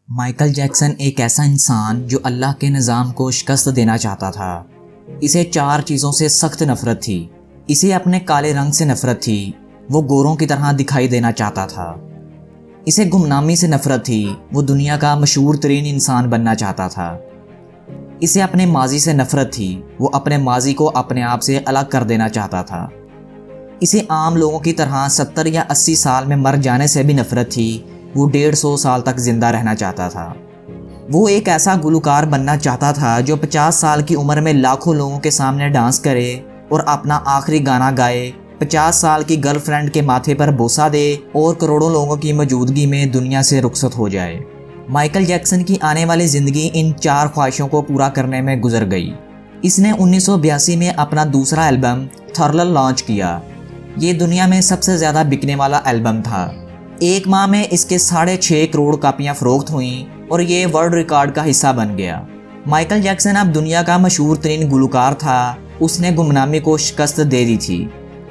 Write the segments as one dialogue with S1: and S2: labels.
S1: Michael Jackson ایک ایسا انسان جو اللہ کے نظام کو شکست دینا چاہتا تھا۔ اسے 4 چیزوں سے سخت نفرت تھی۔ اسے اپنے کالے رنگ سے نفرت تھی، وہ گوروں کی طرح دکھائی دینا چاہتا تھا۔ اسے گمنامی سے نفرت تھی، وہ دنیا کا مشہور ترین انسان بننا چاہتا تھا۔ اسے اپنے ماضی سے نفرت تھی، وہ اپنے ماضی کو اپنے آپ سے الگ کر دینا چاہتا تھا۔ اسے عام لوگوں کی طرح 70 یا 80 سال میں مر جانے سے بھی نفرت تھی، وہ 150 سال تک زندہ رہنا چاہتا تھا۔ وہ ایک ایسا گلوکار بننا چاہتا تھا جو 50 سال کی عمر میں لاکھوں لوگوں کے سامنے ڈانس کرے اور اپنا آخری گانا گائے، 50 سال کی گرل فرینڈ کے ماتھے پر بوسہ دے اور کروڑوں لوگوں کی موجودگی میں دنیا سے رخصت ہو جائے۔ مائیکل جیکسن کی آنے والی زندگی ان 4 خواہشوں کو پورا کرنے میں گزر گئی۔ اس نے 1982 میں اپنا دوسرا البم تھرلر لانچ کیا۔ یہ دنیا میں سب سے زیادہ بکنے والا البم تھا۔ 1 ماہ میں اس کے 6.5 کروڑ کاپیاں فروخت ہوئیں اور یہ ورلڈ ریکارڈ کا حصہ بن گیا۔ مائیکل جیکسن اب دنیا کا مشہور ترین گلوکار تھا، اس نے گمنامی کو شکست دے دی تھی۔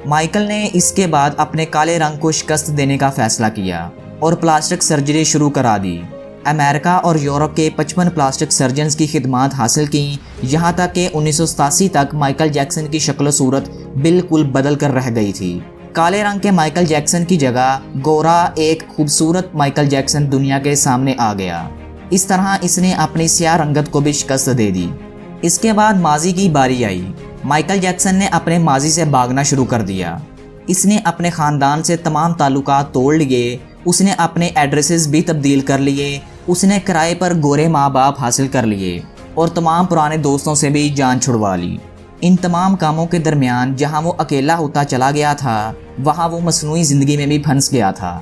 S1: مائیکل نے اس کے بعد اپنے کالے رنگ کو شکست دینے کا فیصلہ کیا اور پلاسٹک سرجری شروع کرا دی۔ امریکہ اور یورپ کے 55 پلاسٹک سرجنز کی خدمات حاصل کیں، یہاں تک کہ 1987 تک مائیکل جیکسن کی شکل و صورت بالکل بدل کر رہ گئی تھی۔ کالے رنگ کے مائیکل جیکسن کی جگہ گورا ایک خوبصورت مائیکل جیکسن دنیا کے سامنے آ گیا۔ اس طرح اس نے اپنی سیاہ رنگت کو بھی شکست دے دی۔ اس کے بعد ماضی کی باری آئی۔ مائیکل جیکسن نے اپنے ماضی سے بھاگنا شروع کر دیا۔ اس نے اپنے خاندان سے تمام تعلقات توڑ لیے، اس نے اپنے ایڈریسز بھی تبدیل کر لیے، اس نے کرائے پر گورے ماں باپ حاصل کر لیے اور تمام پرانے دوستوں سے بھی جان چھڑوا لی۔ ان تمام کاموں کے درمیان جہاں وہ اکیلا ہوتا چلا گیا تھا، وہاں وہ مصنوعی زندگی میں بھی پھنس گیا تھا۔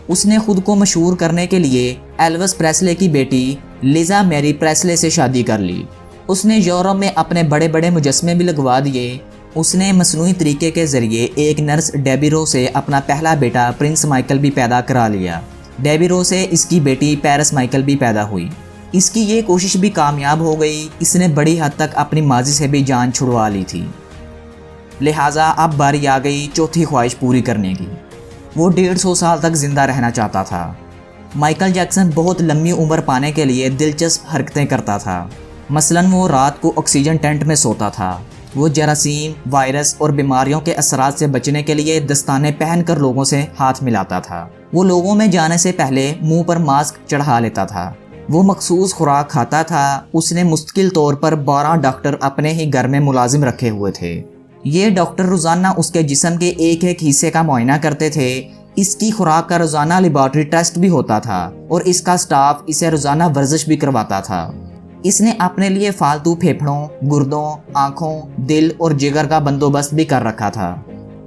S1: اس نے خود کو مشہور کرنے کے لیے ایلوس پریسلے کی بیٹی لیزا میری پریسلے سے شادی کر لی۔ اس نے یورپ میں اپنے بڑے بڑے مجسمے بھی لگوا دیے۔ اس نے مصنوعی طریقے کے ذریعے ایک نرس ڈیبی رو سے اپنا پہلا بیٹا پرنس مائیکل بھی پیدا کرا لیا۔ ڈیبی رو سے اس کی بیٹی پیرس مائیکل بھی پیدا ہوئی۔ اس کی یہ کوشش بھی کامیاب ہو گئی، اس نے بڑی حد تک اپنی ماضی سے بھی جان چھڑوا لی تھی۔ لہٰذا اب باری آ گئی چوتھی خواہش پوری کرنے کی۔ وہ 150 سال تک زندہ رہنا چاہتا تھا۔ مائیکل جیکسن بہت لمبی عمر پانے کے لیے دلچسپ حرکتیں کرتا تھا۔ مثلاً وہ رات کو آکسیجن ٹینٹ میں سوتا تھا۔ وہ جراثیم، وائرس اور بیماریوں کے اثرات سے بچنے کے لیے دستانے پہن کر لوگوں سے ہاتھ ملاتا تھا۔ وہ لوگوں میں جانے سے پہلے منہ پر ماسک چڑھا لیتا تھا۔ وہ مخصوص خوراک کھاتا تھا۔ اس نے مستقل طور پر 12 ڈاکٹر اپنے ہی گھر میں ملازم رکھے ہوئے تھے۔ یہ ڈاکٹر روزانہ اس کے جسم کے ایک ایک حصے کا معائنہ کرتے تھے۔ اس کی خوراک کا روزانہ لیبارٹری ٹیسٹ بھی ہوتا تھا اور اس کا سٹاف اسے روزانہ ورزش بھی کرواتا تھا۔ اس نے اپنے لیے فالتو پھیپھڑوں، گردوں، آنکھوں، دل اور جگر کا بندوبست بھی کر رکھا تھا۔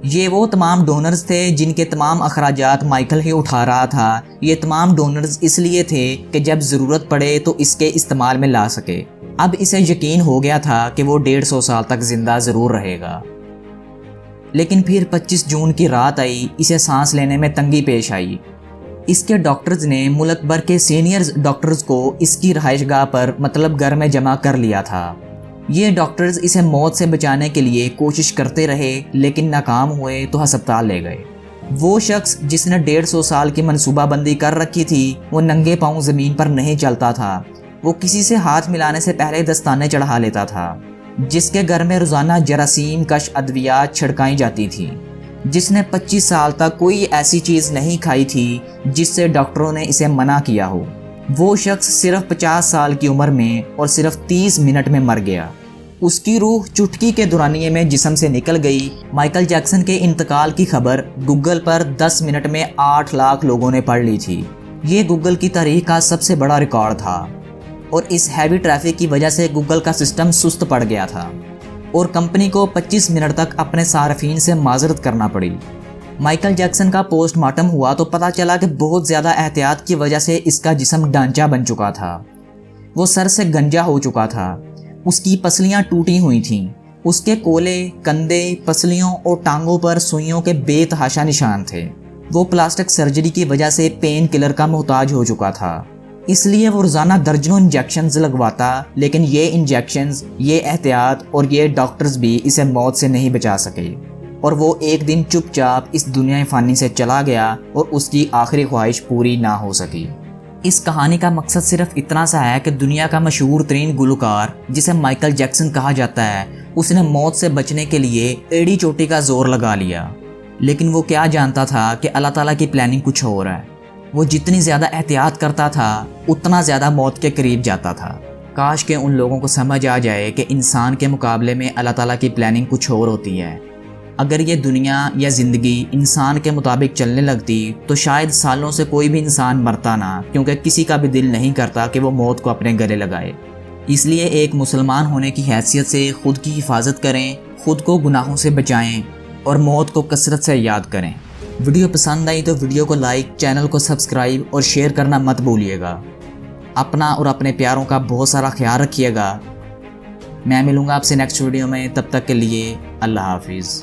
S1: یہ وہ تمام ڈونرز تھے جن کے تمام اخراجات مائیکل ہی اٹھا رہا تھا۔ یہ تمام ڈونرز اس لیے تھے کہ جب ضرورت پڑے تو اس کے استعمال میں لا سکے۔ اب اسے یقین ہو گیا تھا کہ وہ 150 سال تک زندہ ضرور رہے گا۔ لیکن پھر 25 جون کی رات آئی، اسے سانس لینے میں تنگی پیش آئی۔ اس کے ڈاکٹرز نے ملک بھر کے سینئر ڈاکٹرز کو اس کی رہائش گاہ پر مطلب گھر میں جمع کر لیا تھا۔ یہ ڈاکٹرز اسے موت سے بچانے کے لیے کوشش کرتے رہے، لیکن ناکام ہوئے تو ہسپتال لے گئے۔ وہ شخص جس نے 150 سال کی منصوبہ بندی کر رکھی تھی، وہ ننگے پاؤں زمین پر نہیں چلتا تھا۔ وہ کسی سے ہاتھ ملانے سے پہلے دستانے چڑھا لیتا تھا۔ جس کے گھر میں روزانہ جراثیم کش ادویات چھڑکائی جاتی تھی۔ جس نے 25 سال تک کوئی ایسی چیز نہیں کھائی تھی جس سے ڈاکٹروں نے اسے منع کیا ہو۔ وہ شخص صرف 50 سال کی عمر میں اور صرف 30 منٹ میں مر گیا۔ اس کی روح چٹکی کے دورانیے میں جسم سے نکل گئی۔ مائیکل جیکسن کے انتقال کی خبر گوگل پر 10 منٹ میں 8 لاکھ لوگوں نے پڑھ لی تھی۔ یہ گوگل کی تاریخ کا سب سے بڑا ریکارڈ تھا اور اس ہیوی ٹریفک کی وجہ سے گوگل کا سسٹم سست پڑ گیا تھا اور کمپنی کو 25 منٹ تک اپنے صارفین سے معذرت کرنا پڑی۔ مائیکل جیکسن کا پوسٹ مارٹم ہوا تو پتہ چلا کہ بہت زیادہ احتیاط کی وجہ سے اس کا جسم ڈھانچہ بن چکا تھا۔ وہ سر سے گنجا ہو چکا تھا۔ اس کی پسلیاں ٹوٹی ہوئی تھیں۔ اس کے کولے، کندھے، پسلیوں اور ٹانگوں پر سوئیوں کے بے تحاشا نشان تھے۔ وہ پلاسٹک سرجری کی وجہ سے پین کلر کا محتاج ہو چکا تھا۔ اس لیے وہ روزانہ درجنوں انجیکشنز لگواتا، لیکن یہ انجیکشنز، یہ احتیاط اور یہ ڈاکٹرز بھی اسے موت سے نہیں بچا سکے، اور وہ ایک دن چپ چاپ اس دنیا فانی سے چلا گیا اور اس کی آخری خواہش پوری نہ ہو سکی۔ اس کہانی کا مقصد صرف اتنا سا ہے کہ دنیا کا مشہور ترین گلوکار جسے مائیکل جیکسن کہا جاتا ہے، اس نے موت سے بچنے کے لیے ایڑی چوٹی کا زور لگا لیا، لیکن وہ کیا جانتا تھا کہ اللہ تعالیٰ کی پلاننگ کچھ اور ہے۔ وہ جتنی زیادہ احتیاط کرتا تھا اتنا زیادہ موت کے قریب جاتا تھا۔ کاش کہ ان لوگوں کو سمجھ آ جائے کہ انسان کے مقابلے میں اللہ تعالیٰ کی پلاننگ کچھ اور ہوتی ہے۔ اگر یہ دنیا یا زندگی انسان کے مطابق چلنے لگتی تو شاید سالوں سے کوئی بھی انسان مرتا نہ، کیونکہ کسی کا بھی دل نہیں کرتا کہ وہ موت کو اپنے گلے لگائے۔ اس لیے ایک مسلمان ہونے کی حیثیت سے خود کی حفاظت کریں، خود کو گناہوں سے بچائیں اور موت کو کثرت سے یاد کریں۔ ویڈیو پسند آئی تو ویڈیو کو لائک، چینل کو سبسکرائب اور شیئر کرنا مت بھولیے گا۔ اپنا اور اپنے پیاروں کا بہت سارا خیال رکھیے گا۔ میں ملوں گا آپ سے نیکسٹ ویڈیو میں، تب تک کے لیے اللہ حافظ۔